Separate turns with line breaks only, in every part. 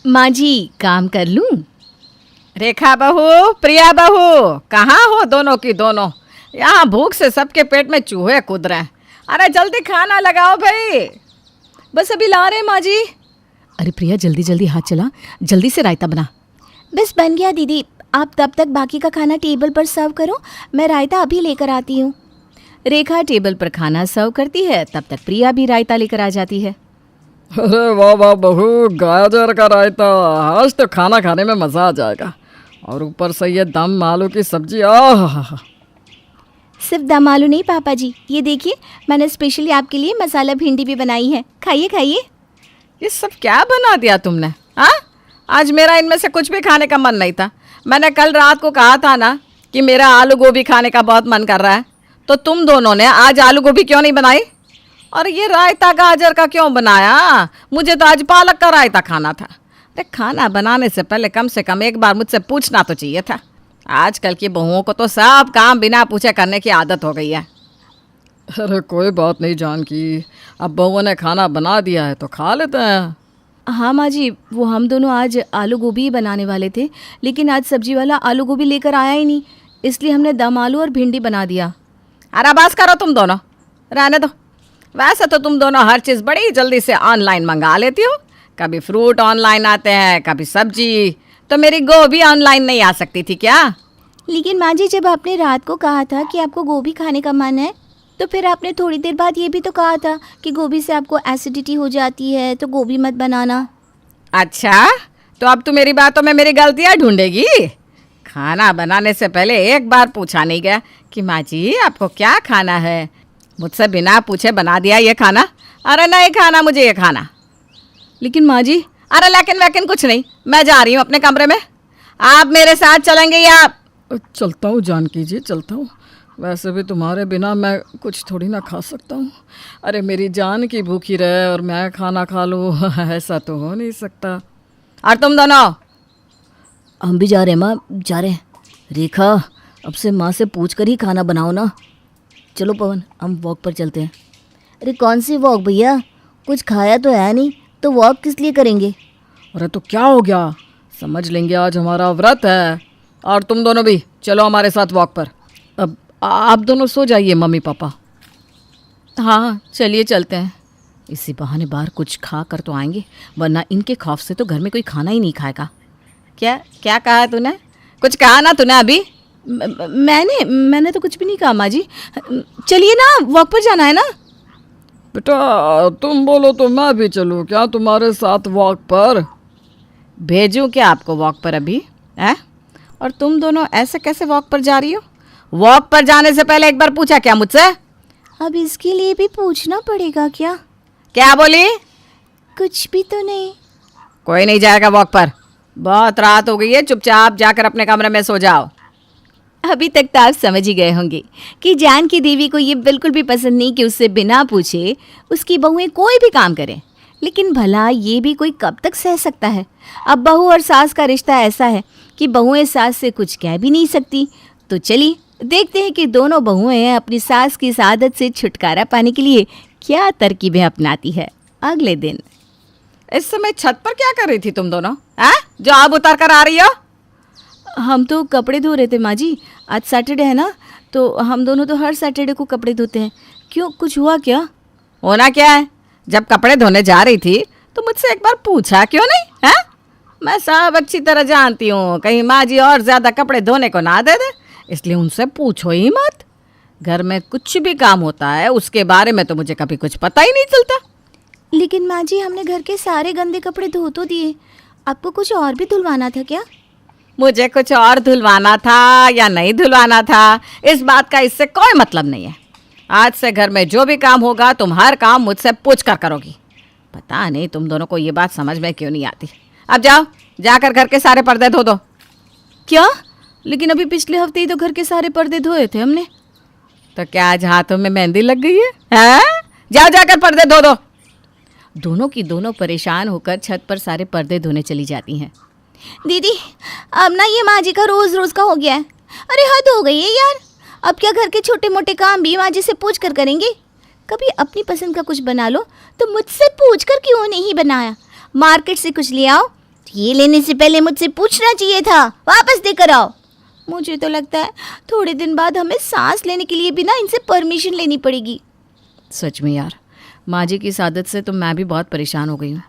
माँ जी काम कर लूं?
रेखा बहू, प्रिया बहू, कहाँ हो दोनों की दोनों? यहाँ भूख से सबके पेट में चूहे कूद रहे हैं। अरे जल्दी खाना लगाओ भाई।
बस अभी ला रहे हैं माँ जी। अरे प्रिया जल्दी जल्दी हाथ चला, जल्दी से रायता बना।
बस बन गया दीदी, आप तब तक बाकी का खाना टेबल पर सर्व करो, मैं रायता अभी लेकर आती हूँ।
रेखा टेबल पर खाना सर्व करती है, तब तक प्रिया भी रायता लेकर आ जाती है।
अरे वाह वाह बहू, गाजर का रायता, आज तो खाना खाने में मज़ा आ जाएगा। और ऊपर से ये दम आलू की सब्जी, आह।
सिर्फ दम आलू नहीं पापा जी, ये देखिए मैंने स्पेशली आपके लिए मसाला भिंडी भी बनाई है, खाइए खाइए।
ये सब क्या बना दिया तुमने? हाँ, आज मेरा इनमें से कुछ भी खाने का मन नहीं था। मैंने कल रात को कहा था ना कि मेरा आलू गोभी खाने का बहुत मन कर रहा है, तो तुम दोनों ने आज आलू गोभी क्यों नहीं बनाई? और ये रायता गाजर का क्यों बनाया? मुझे तो आज पालक का रायता खाना था। अरे खाना बनाने से पहले कम से कम एक बार मुझसे पूछना तो चाहिए था। आजकल की बहुओं को तो सब काम बिना पूछे करने की आदत हो गई है।
अरे कोई बात नहीं जानकी, अब बहू ने खाना बना दिया है तो खा लेते हैं।
हाँ माँ जी, वो हम दोनों आज आलू गोभी ही बनाने वाले थे, लेकिन आज सब्जी वाला आलू गोभी लेकर आया ही नहीं, इसलिए हमने दम आलू और भिंडी बना दिया।
अरे बस करो तुम दोनों, रहने दो। वैसे तो तुम दोनों हर चीज़ बड़ी जल्दी से ऑनलाइन मंगा लेती हो। कभी फ्रूट ऑनलाइन आते हैं, कभी सब्जी। तो मेरी गोभी ऑनलाइन नहीं आ सकती थी क्या?
लेकिन माँ जी, जब आपने रात को कहा था कि आपको गोभी खाने का मन है, तो फिर आपने थोड़ी देर बाद ये भी तो कहा था कि गोभी से आपको एसिडिटी हो जाती है, तो गोभी मत बनाना।
अच्छा, तो अब तू मेरी बातों में मेरी गलतियाँ ढूंढेगी? खाना बनाने से पहले एक बार पूछा नहीं गया कि माँ जी आपको क्या खाना है? मुझसे बिना पूछे बना दिया ये खाना। अरे नहीं खाना मुझे ये खाना।
लेकिन माँ जी।
अरे लेकिन वैकिन कुछ नहीं, मैं जा रही हूँ अपने कमरे में। आप मेरे साथ चलेंगे या?
चलता हूँ जानकी जी, चलता हूँ। वैसे भी तुम्हारे बिना मैं कुछ थोड़ी ना खा सकता हूँ। अरे मेरी जान की भूखी रहे और मैं खाना खा लूँ, ऐसा तो हो नहीं सकता।
और तुम दोनों?
हम भी जा रहे हैं माँ, जा रहे हैं। रेखा, अब से माँ से पूछ कर ही खाना बनाओ ना। चलो पवन, हम वॉक पर चलते हैं।
अरे कौन सी वॉक भैया, कुछ खाया तो है नहीं, तो वॉक किस लिए करेंगे?
अरे तो क्या हो गया, समझ लेंगे आज हमारा व्रत है। और तुम दोनों भी चलो हमारे साथ वॉक पर। अब आप दोनों सो जाइए मम्मी पापा।
हाँ चलिए चलते हैं, इसी बहाने बाहर कुछ खा कर तो आएंगे, वरना इनके खौफ से तो घर में कोई खाना ही नहीं खाएगा।
क्या क्या कहा तूने? कुछ कहा ना तूने अभी?
मैंने तो कुछ भी नहीं कहा माँ जी। चलिए ना, वॉक पर जाना है ना।
बेटा तुम बोलो तो मैं भी चलूँ क्या तुम्हारे साथ वॉक पर?
भेजूँ क्या आपको वॉक पर अभी है? और तुम दोनों ऐसे कैसे वॉक पर जा रही हो? वॉक पर जाने से पहले एक बार पूछा क्या मुझसे?
अब इसके लिए भी पूछना पड़ेगा क्या?
क्या बोली?
कुछ भी तो नहीं।
कोई नहीं जाएगा वॉक पर। बहुत रात हो गई है, चुपचाप जाकर अपने कमरे में सो जाओ।
अभी तक तो आप समझ ही गए होंगे कि जानकी देवी को ये बिल्कुल भी पसंद नहीं कि उससे बिना पूछे उसकी बहुएं कोई भी काम करें। लेकिन भला ये भी कोई कब तक सह सकता है? अब बहू और सास का रिश्ता ऐसा है कि बहुएं सास से कुछ कह भी नहीं सकती। तो चलिए देखते हैं कि दोनों बहुएं अपनी सास की इस आदत से छुटकारा पाने के लिए क्या तरकीबें अपनाती है। अगले दिन
इस समय छत पर क्या कर रही थी तुम दोनों? जो अब उतर कर आ रही हो?
हम तो कपड़े धो रहे थे माँ जी, आज सैटरडे है ना, तो हम दोनों तो हर सैटरडे को कपड़े धोते हैं। क्यों, कुछ हुआ क्या?
होना क्या है, जब कपड़े धोने जा रही थी तो मुझसे एक बार पूछा क्यों नहीं? है, मैं सब अच्छी तरह जानती हूँ, कहीं माँ जी और ज़्यादा कपड़े धोने को ना दे दे, इसलिए उनसे पूछो ही मत। घर में कुछ भी काम होता है उसके बारे में तो मुझे कभी कुछ पता ही नहीं चलता।
लेकिन माँ जी, हमने घर के सारे गंदे कपड़े धो तो दिए, आपको कुछ और भी धुलवाना था क्या?
मुझे कुछ और धुलवाना था या नहीं धुलवाना था, इस बात का इससे कोई मतलब नहीं है। आज से घर में जो भी काम होगा तुम हर काम मुझसे पूछ कर करोगी। पता नहीं तुम दोनों को ये बात समझ में क्यों नहीं आती। अब जाओ, जाकर घर के सारे पर्दे धो दो।
क्या? लेकिन अभी पिछले हफ्ते ही तो घर के सारे पर्दे धोए थे हमने।
तो क्या आज हाथों में मेहंदी लग गई है? जाओ जाकर पर्दे धो दो।
दोनों की दोनों परेशान होकर छत पर सारे पर्दे धोने चली जाती हैं।
दीदी, अब ना ये माँ जी का रोज़ रोज़ का हो गया है। अरे हद हो गई है यार, अब क्या घर के छोटे मोटे काम भी माँ जी से पूछ कर करेंगे? कभी अपनी पसंद का कुछ बना लो तो मुझसे पूछ कर क्यों नहीं बनाया? मार्केट से कुछ ले आओ, ये लेने से पहले मुझसे पूछना चाहिए था, वापस देकर आओ। मुझे तो लगता है थोड़े दिन बाद हमें सांस लेने के लिए भी ना इनसे परमिशन लेनी पड़ेगी।
सच में यार, माँ जी की इस आदत से तो मैं भी बहुत परेशान हो गई हूँ।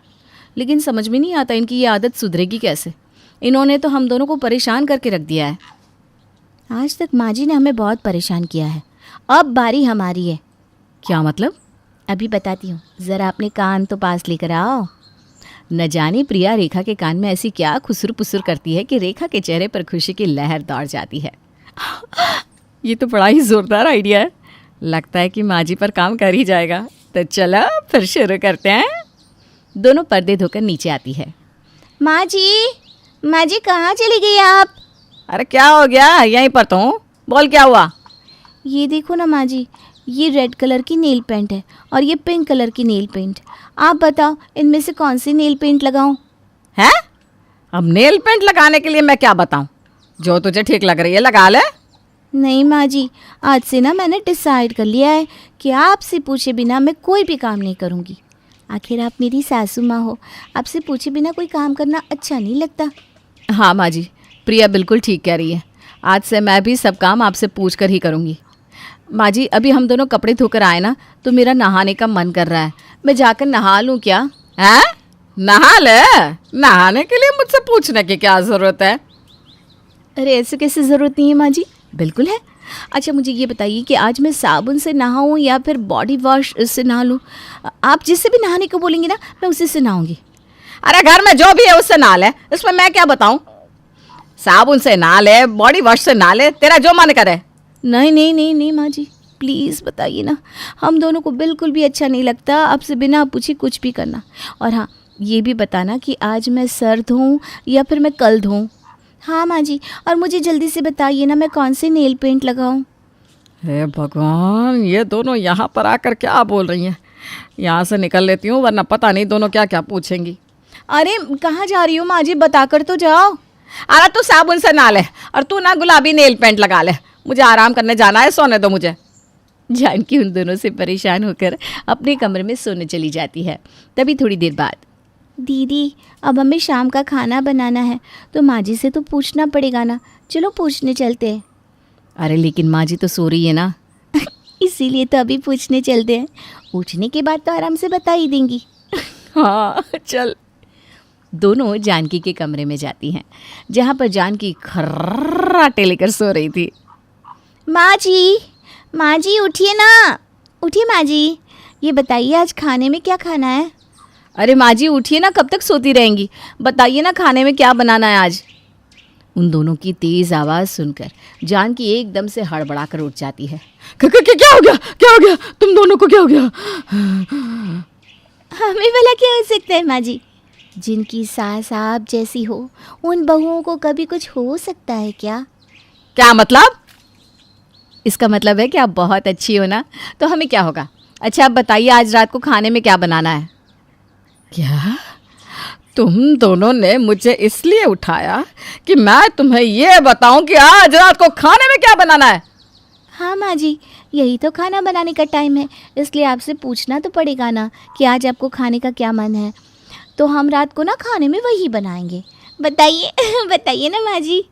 लेकिन समझ में नहीं आता इनकी ये आदत सुधरेगी कैसे। इन्होंने तो हम दोनों को परेशान करके रख दिया है।
आज तक माँ जी ने हमें बहुत परेशान किया है, अब बारी हमारी है।
क्या मतलब?
अभी बताती हूँ, ज़रा अपने कान तो पास लेकर आओ।
न जाने प्रिया रेखा के कान में ऐसी क्या खुसुर पुसुर करती है कि रेखा के चेहरे पर खुशी की लहर दौड़ जाती है। ये तो बड़ा ही ज़ोरदार आइडिया है। लगता है कि माँ जी पर काम कर ही जाएगा। तो चलो फिर शुरू करते हैं। दोनों पर्दे धोकर नीचे आती है।
माँ जी कहाँ चली गई आप?
अरे क्या हो गया, यहीं पर तो हूँ। बोल क्या हुआ?
ये देखो ना माँ जी, ये रेड कलर की नेल पेंट है और ये पिंक कलर की नेल पेंट। आप बताओ इनमें से कौन सी नेल पेंट लगाऊं?
हैं? अब नेल पेंट लगाने के लिए मैं क्या बताऊं? जो तुझे ठीक लग रही है लगा ले।
नहीं माँ जी, आज से ना मैंने डिसाइड कर लिया है कि आपसे पूछे बिना मैं कोई भी काम नहीं करूँगी। आखिर आप मेरी सासू माँ हो, आपसे पूछे बिना कोई काम करना अच्छा नहीं लगता।
हाँ माँ जी, प्रिया बिल्कुल ठीक कह रही है। आज से मैं भी सब काम आपसे पूछ कर ही करूँगी। माँ जी, अभी हम दोनों कपड़े धोकर आए ना, तो मेरा नहाने का मन कर रहा है। मैं जाकर नहा लूँ क्या?
हैं? नहा ले? नहाने के लिए मुझसे पूछने की क्या ज़रूरत है?
अरे ऐसे कैसे ज़रूरत नहीं है माँ जी, बिल्कुल है। अच्छा मुझे ये बताइए कि आज मैं साबुन से नहाऊँ या फिर बॉडी वॉश से नहा लूँ? आप जिससे भी नहाने को बोलेंगे ना, मैं उसी से नहाऊँगी।
अरे घर में जो भी है उससे नहा ले, इसमें मैं क्या बताऊं? साबुन से नहा ले, बॉडी वॉश से नहा ले, तेरा जो मन करे।
नहीं नहीं नहीं नहीं माँ जी, प्लीज़ बताइए ना। हम दोनों को बिल्कुल भी अच्छा नहीं लगता आपसे बिना पूछे कुछ भी करना। और हाँ, ये भी बताना कि आज मैं सर धोऊँ या फिर मैं कल धोऊँ।
हाँ माँ जी, और मुझे जल्दी से बताइए ना मैं कौन से नेल पेंट लगाऊं?
हे भगवान, ये दोनों यहाँ पर आकर क्या बोल रही हैं? यहाँ से निकल लेती हूँ, वरना पता नहीं दोनों क्या क्या पूछेंगी।
अरे कहाँ जा रही हो माँ जी, बताकर तो जाओ।
अरे तू साबुन से नहा ले और तू ना गुलाबी नेल पेंट लगा ले। मुझे आराम करने जाना है, सोने दो मुझे।
जानकी उन दोनों से परेशान होकर अपने कमरे में सोने चली जाती है। तभी थोड़ी देर बाद,
दीदी अब हमें शाम का खाना बनाना है, तो माँ जी से तो पूछना पड़ेगा ना। चलो पूछने चलते हैं।
अरे लेकिन माँ जी तो सो रही है ना।
इसीलिए तो अभी पूछने चलते हैं, पूछने के बाद तो आराम से बता ही देंगी।
हाँ चल। दोनों जानकी के कमरे में जाती हैं, जहाँ पर जानकी खर्राटे लेकर सो रही थी।
माँ जी उठिए ना, उठिए माँ जी। ये बताइए आज खाने में क्या खाना है?
अरे माँ जी उठिए ना, कब तक सोती रहेंगी? बताइए ना खाने में क्या बनाना है आज। उन दोनों की तेज़ आवाज़ सुनकर जानकी एकदम से हड़बड़ा कर उठ जाती है।
क्या हो गया? क्या हो गया? तुम दोनों को क्या हो गया?
हमें भला क्या हो सकता है माँ जी? जिनकी सास आप जैसी हो, उन बहुओं को कभी कुछ हो सकता है क्या?
क्या मतलब?
इसका मतलब है कि आप बहुत अच्छी हो ना, तो हमें क्या होगा। अच्छा आप बताइए आज रात को खाने में क्या बनाना है?
क्या तुम दोनों ने मुझे इसलिए उठाया कि मैं तुम्हें ये बताऊं कि आज रात को खाने में क्या बनाना है?
हाँ माँ जी, यही तो खाना बनाने का टाइम है, इसलिए आपसे पूछना तो पड़ेगा ना कि आज आपको खाने का क्या मन है। तो हम रात को ना खाने में वही बनाएंगे। बताइए बताइए ना माँ जी।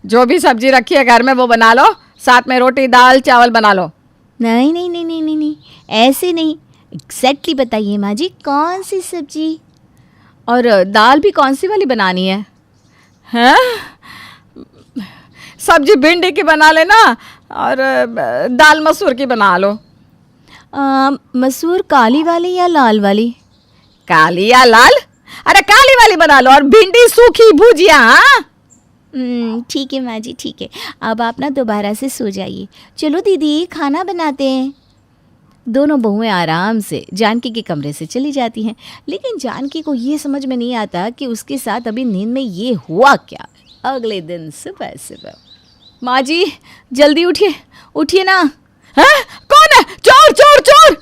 जो भी सब्जी रखी है घर में वो बना लो, साथ में रोटी दाल चावल बना लो।
नहीं नहीं नहीं नहीं नहीं नहीं, ऐसे नहीं, एग्जैक्टली बताइए माँ जी कौन सी सब्जी?
और दाल भी कौन सी वाली बनानी है?
हैं? सब्जी भिंडी की बना लेना और दाल मसूर की बना लो।
मसूर काली वाली या लाल वाली?
काली या लाल? अरे काली वाली बना लो और भिंडी सूखी भुजिया। हाँ
ठीक है माँ जी, ठीक है। अब आप ना दोबारा से सो जाइए। चलो दीदी खाना बनाते हैं।
दोनों बहुएं आराम से जानकी के कमरे से चली जाती हैं, लेकिन जानकी को ये समझ में नहीं आता कि उसके साथ अभी नींद में ये हुआ क्या। अगले दिन सुबह सुबह, माँ जी जल्दी उठिए, उठिए ना।
हैं? कौन है? चोर चोर चोर!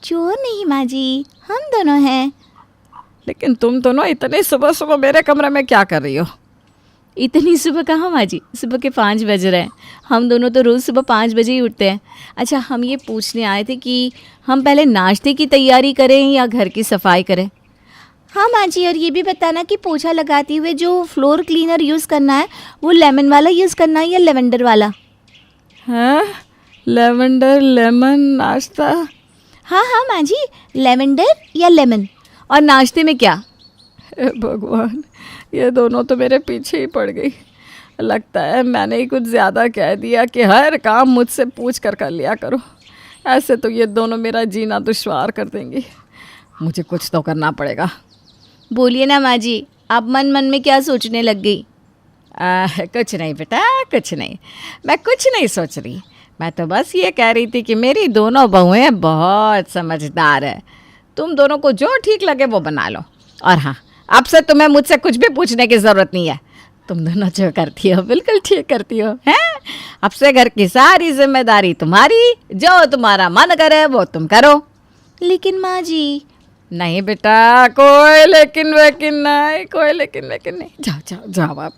चोर नहीं माँ जी, हम दोनों हैं।
लेकिन तुम दोनों इतने सुबह सुबह मेरे कमरे में क्या कर रही हो?
इतनी सुबह कहाँ माँ जी, सुबह के 5 बज रहे हैं। हम दोनों तो रोज़ सुबह 5 बजे ही उठते हैं। अच्छा हम ये पूछने आए थे कि हम पहले नाश्ते की तैयारी करें या घर की सफाई करें?
हाँ माँ जी, और ये भी बताना कि पोछा लगाते हुए जो फ्लोर क्लीनर यूज़ करना है वो लेमन वाला यूज़ करना है या लेवेंडर वाला?
हैं? लेवेंडर लेमन नाश्ता?
हाँ हाँ माँ जी, लेवेंडर या लेमन।
और नाश्ते में क्या?
हे भगवान, ये दोनों तो मेरे पीछे ही पड़ गई। लगता है मैंने ही कुछ ज़्यादा कह दिया कि हर काम मुझसे पूछ कर लिया करो। ऐसे तो ये दोनों मेरा जीना दुश्वार कर देंगी। मुझे कुछ तो करना पड़ेगा।
बोलिए ना माँ जी, आप मन मन में क्या सोचने लग गई?
कुछ नहीं बेटा, कुछ नहीं। मैं कुछ नहीं सोच रही। मैं तो बस ये कह रही थी कि मेरी दोनों बहुएं बहुत समझदार है। तुम दोनों को जो ठीक लगे वो बना लो। और हाँ, अब से तुम्हें मुझसे कुछ भी पूछने की ज़रूरत नहीं है। तुम दोनों जो करती हो बिल्कुल ठीक करती हो, हैं? अब से घर की सारी जिम्मेदारी तुम्हारी, जो तुम्हारा मन करे वो तुम करो।
लेकिन माँ जी।
नहीं बेटा, कोई लेकिन वेकिन नहीं, कोई लेकिन वेकिन नहीं। जाओ जाओ जाओ आप।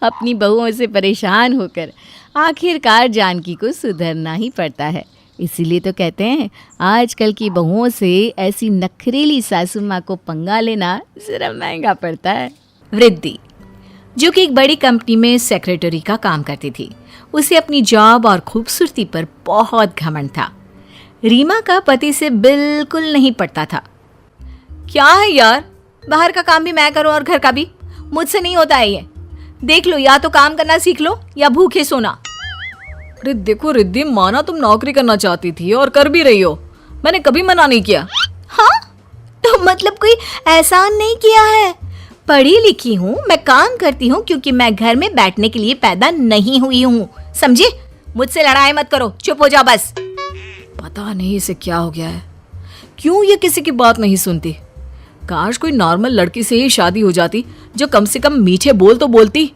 अपनी बहुओं से परेशान होकर आखिरकार जानकी को सुधरना ही पड़ता है। इसीलिए तो कहते हैं आजकल की बहुओं से ऐसी नखरेली सासू माँ को पंगा लेना जरा महंगा पड़ता है। वृद्धि, जो कि एक बड़ी कंपनी में सेक्रेटरी का काम करती थी, उसे अपनी जॉब और खूबसूरती पर बहुत घमंड था। रीमा का पति से बिल्कुल नहीं पटता था। क्या है यार, बाहर का काम भी मैं करूं और घर का भी, मुझसे नहीं होता है ये। देख लो, या तो काम करना सीख लो या भूखे सोना।
अरे देखो रिद्धि, माना तुम नौकरी करना चाहती थी और कर भी रही हो, मैंने कभी मना नहीं किया।
हाँ, तो मतलब कोई एहसान नहीं किया है। पढ़ी लिखी हूँ, मैं काम करती हूँ क्योंकि मैं घर में बैठने के लिए पैदा नहीं हुई हूँ, समझे? मुझसे लड़ाई मत करो, चुप हो जाओ बस।
पता नहीं इसे क्या हो गया है, क्यों ये किसी की बात नहीं सुनती। काश कोई नॉर्मल लड़की से ही शादी हो जाती जो कम से कम मीठे बोल तो बोलती,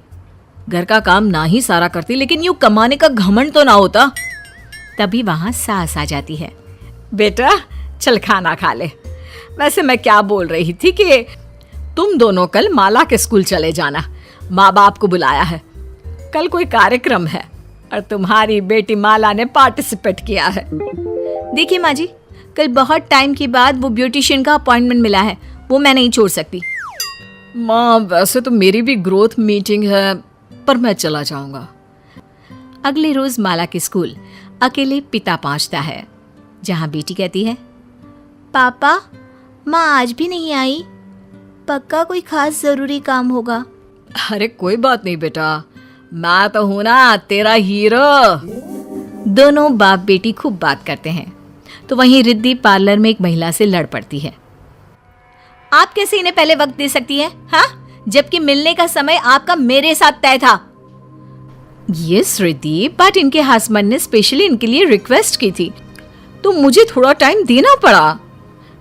घर का काम ना ही सारा करती, लेकिन यूं कमाने का घमंड तो ना होता।
तभी वहां सास आ जाती है।
बेटा चल खाना खा ले। वैसे मैं क्या बोल रही थी कि तुम दोनों कल माला के स्कूल चले जाना, माँ बाप को बुलाया है। कल कोई कार्यक्रम है और तुम्हारी बेटी माला ने पार्टिसिपेट किया है।
देखिए माँ जी, कल बहुत टाइम के बाद वो ब्यूटिशियन का अपॉइंटमेंट मिला है, वो मैं नहीं छोड़ सकती।
माँ वैसे तो मेरी भी ग्रोथ मीटिंग है, पर मैं चला जाऊंगा।
अगले रोज माला के स्कूल अकेले पिता पहुंचता है, जहां बेटी कहती है,
पापा, माँ आज भी नहीं आई, पक्का कोई खास ज़रूरी काम होगा।
अरे कोई बात नहीं बेटा, मैं तो हूं ना तेरा हीरो।
दोनों बाप बेटी खूब बात करते हैं। तो वहीं रिद्धि पार्लर में एक महिला से लड़ पड़ती है। आप कैसे इन्हें पहले वक्त दे सकती है, हाँ? जबकि मिलने का समय आपका मेरे साथ तय था। यस रिद्धि, बट इनके हस्बैंड ने स्पेशली इनके लिए रिक्वेस्ट की थी, तो मुझे थोड़ा टाइम देना पड़ा।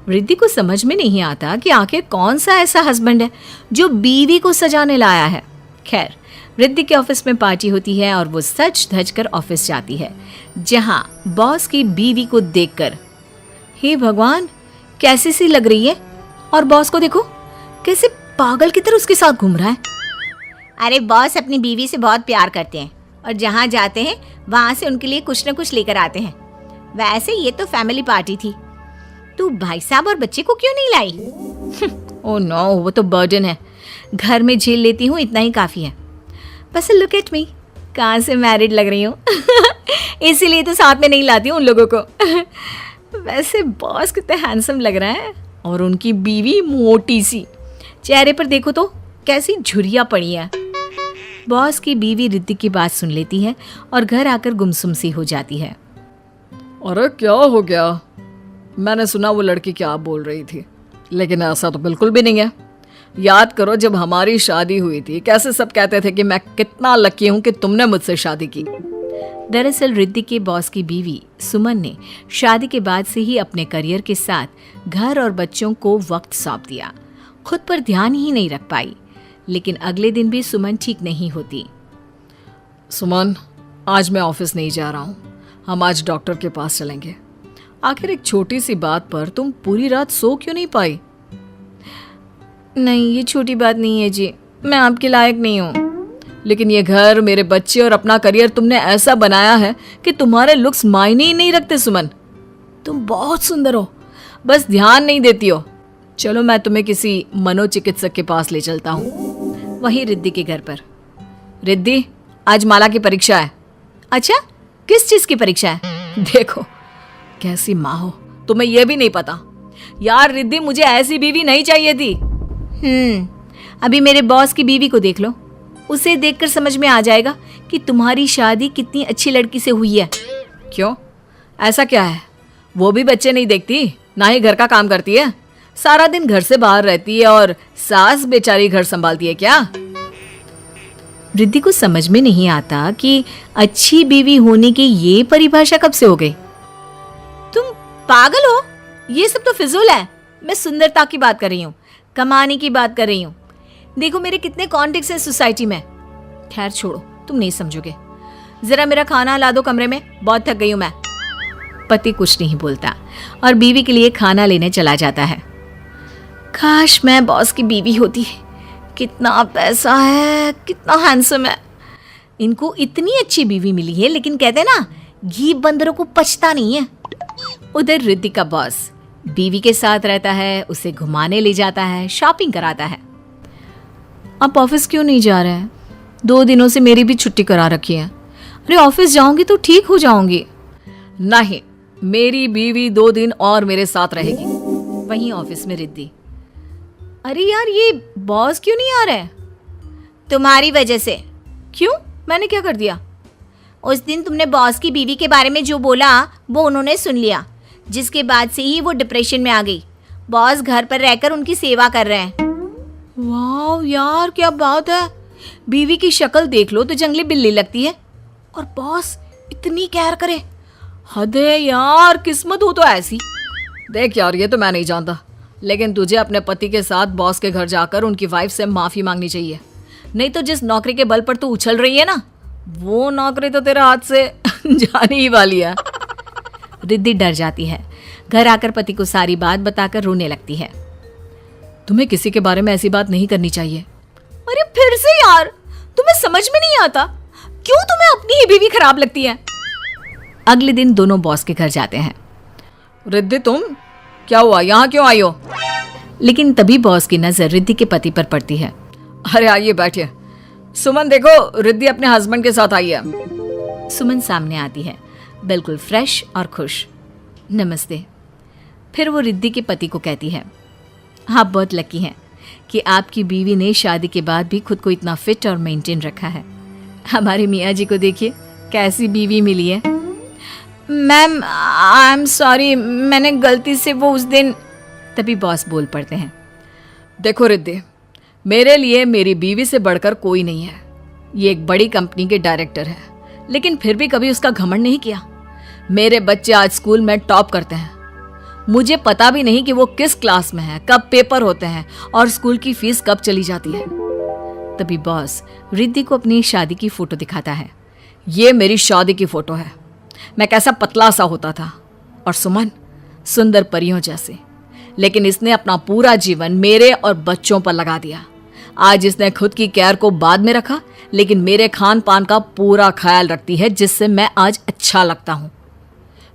रिद्धि को समझ में नहीं आता कि आखिर कौन सा ऐसा हस्बैंड है जो बीवी को सजाने लाया है। खैर, रिद्धि के ऑफिस में पार्टी होती है और वो सच धज कर ऑफिस जाती है, जहां बॉस की बीवी को देखकर, हे भगवान, कैसी सी लग रही है, और बॉस को देखो कैसे पागल की तरह उसके साथ घूम रहा है। अरे बॉस अपनी बीवी से बहुत प्यार करते हैं और जहां जाते हैं वहां से उनके लिए कुछ न कुछ लेकर आते हैं। वैसे ये तो फैमिली पार्टी थी, तू भाई साहब और बच्चे को क्यों नहीं लाई? ओह नो, वो तो बर्डन है, घर में झेल लेती हूँ, इतना ही काफी है। बस लुक एट मी, कहाँ से मैरिड लग रही हूँ। इसीलिए तो साथ में नहीं लाती हूँ उन लोगों को। वैसे बॉस कितने हैंडसम लग रहा है और उनकी बीवी मोटी सी, चेहरे पर देखो तो कैसी झुर्रियाँ पड़ी है। बॉस की बीवी रिद्धि की बात सुन लेती है और घर आकर गुमसुम सी हो जाती है।
अरे क्या हो गया? मैंने सुना वो लड़की क्या बोल रही थी, लेकिन ऐसा तो बिल्कुल भी नहीं है। याद करो जब हमारी शादी हुई थी, कैसे सब कहते थे कि मैं कितना लकी हूं कि तुमने मुझसे शादी की।
दरअसल रिद्धि के बॉस की बीवी सुमन ने शादी के बाद से ही अपने करियर के साथ घर और बच्चों को वक्त सौंप दिया, खुद पर ध्यान ही नहीं रख पाई। लेकिन अगले दिन भी सुमन ठीक नहीं होती।
सुमन, आज मैं ऑफिस नहीं जा रहा हूँ, हम आज डॉक्टर के पास चलेंगे। आखिर एक छोटी सी बात पर तुम पूरी रात सो क्यों नहीं पाई?
नहीं, ये छोटी बात नहीं है जी, मैं आपके लायक नहीं हूँ।
लेकिन ये घर, मेरे बच्चे और अपना करियर तुमने ऐसा बनाया है कि तुम्हारे लुक्स मायने ही नहीं रखते। सुमन, तुम बहुत सुंदर हो,
बस ध्यान नहीं देती हो। चलो मैं तुम्हें किसी मनोचिकित्सक के पास ले चलता हूँ।
वहीं रिद्धि के घर पर।
रिद्धि, आज माला की परीक्षा है।
अच्छा, किस चीज की परीक्षा है?
देखो कैसी माँ हो, तुम्हें यह भी नहीं पता। यार रिद्धि, मुझे ऐसी बीवी नहीं चाहिए थी।
अभी मेरे बॉस की बीवी को देख लो, उसे देखकर समझ में आ जाएगा कि तुम्हारी शादी कितनी अच्छी लड़की से हुई है।
क्यों, ऐसा क्या है? वो भी बच्चे नहीं देखती, ना ही घर का काम करती है। सारा दिन घर से बाहर रहती है और सास बेचारी घर संभालती है क्या?
रिद्धि को समझ में नहीं आता कि अच्छी बीवी होने की ये परिभाषा कब से हो गई। तुम पागल हो, ये सब तो फिजूल है। मैं सुंदरता की बात कर रही हूँ, कमाने की बात कर रही हूँ। देखो मेरे कितने कॉन्टेक्ट्स हैं सोसाइटी में। खैर छोड़ो, तुम नहीं समझोगे। जरा मेरा खाना ला दो कमरे में, बहुत थक गई हूं मैं। पति कुछ नहीं बोलता और बीवी के लिए खाना लेने चला जाता है। काश मैं बॉस की बीवी होती। कितना पैसा है, कितना हैंडसम है। इनको इतनी अच्छी बीवी मिली है, लेकिन कहते हैं ना, घी बंदरों को पचता नहीं है। उधर रिद्धि का बॉस बीवी के साथ रहता है, उसे घुमाने ले जाता है, शॉपिंग कराता है। आप ऑफिस क्यों नहीं जा रहे हैं? 2 दिनों से मेरी भी छुट्टी करा रखी है। अरे ऑफिस जाऊंगी तो ठीक हो जाऊंगी।
नहीं, मेरी बीवी 2 दिन और मेरे साथ रहेगी।
वहीं ऑफिस में रिद्धि। अरे यार, ये बॉस क्यों नहीं आ रहा है? तुम्हारी वजह से। क्यों, मैंने क्या कर दिया? उस दिन तुमने बॉस की बीवी के बारे में जो बोला वो उन्होंने सुन लिया, जिसके बाद से ही वो डिप्रेशन में आ गई। बॉस घर पर रहकर उनकी सेवा कर रहे हैं। वाह यार, क्या बात है। बीवी की शक्ल देख लो तो जंगली बिल्ली लगती है, और बॉस इतनी केयर करे।
हद है यार, किस्मत हो तो ऐसी। देख यार, ये तो मैं नहीं जानता, लेकिन तुझे अपने पति के साथ बॉस के घर जाकर उनकी वाइफ से माफी मांगनी चाहिए। नहीं तो जिस नौकरी के बल पर तू उछल रही है ना, वो नौकरी तो तेरे हाथ से जाने ही वाली है।
रिद्धि डर जाती है। घर आकर पति को सारी बात बताकर रोने लगती है।
तुम्हें किसी के बारे में ऐसी बात नहीं करनी चाहिए।
अरे फिर से यार, तुम्हें समझ में नहीं आता? क्यों तुम्हें अपनी ही बीवी खराब लगती है? अगले दिन दोनों बॉस के घर जाते हैं।
रिद्धि, तुम क्या हुआ, यहाँ क्यों आई हो?
लेकिन तभी बॉस की नजर रिद्धि के पति पर पड़ती है।
अरे आइए बैठिए। सुमन देखो, रिद्धि अपने हस्बैंड के साथ आई है।
सुमन सामने आती है, बिल्कुल फ्रेश और खुश। नमस्ते। फिर वो रिद्धि के पति को कहती है, आप बहुत लकी हैं कि आपकी बीवी ने शादी के बाद भी खुद को इतना फिट और मेंटेन रखा है। हमारे मियाँ जी को देखिए, कैसी बीवी मिली है। मैम, आई एम सॉरी, मैंने गलती से वो उस दिन। तभी बॉस बोल पड़ते हैं,
देखो रिद्धि, मेरे लिए मेरी बीवी से बढ़कर कोई नहीं है। ये एक बड़ी कंपनी के डायरेक्टर है, लेकिन फिर भी कभी उसका घमंड नहीं किया। मेरे बच्चे आज स्कूल में टॉप करते हैं। मुझे पता भी नहीं कि वो किस क्लास में है, कब पेपर होते हैं और स्कूल की फीस कब चली जाती है।
तभी बॉस रिद्धि को अपनी शादी की फोटो दिखाता है।
ये मेरी शादी की फोटो है। मैं कैसा पतला सा होता था, और सुमन सुंदर परियों जैसे। लेकिन इसने अपना पूरा जीवन मेरे और बच्चों पर लगा दिया। आज इसने खुद की केयर को बाद में रखा, लेकिन मेरे खान पान का पूरा ख्याल रखती है, जिससे मैं आज अच्छा लगता हूँ।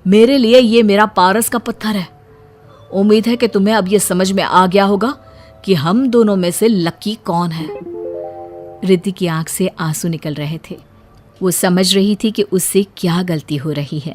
मेरे लिए ये मेरा पारस का पत्थर है। उम्मीद है कि तुम्हें अब ये समझ में आ गया होगा कि हम दोनों में से लकी कौन है।
रिद्धि की आंख से आंसू निकल रहे थे। वो समझ रही थी कि उससे क्या गलती हो रही है।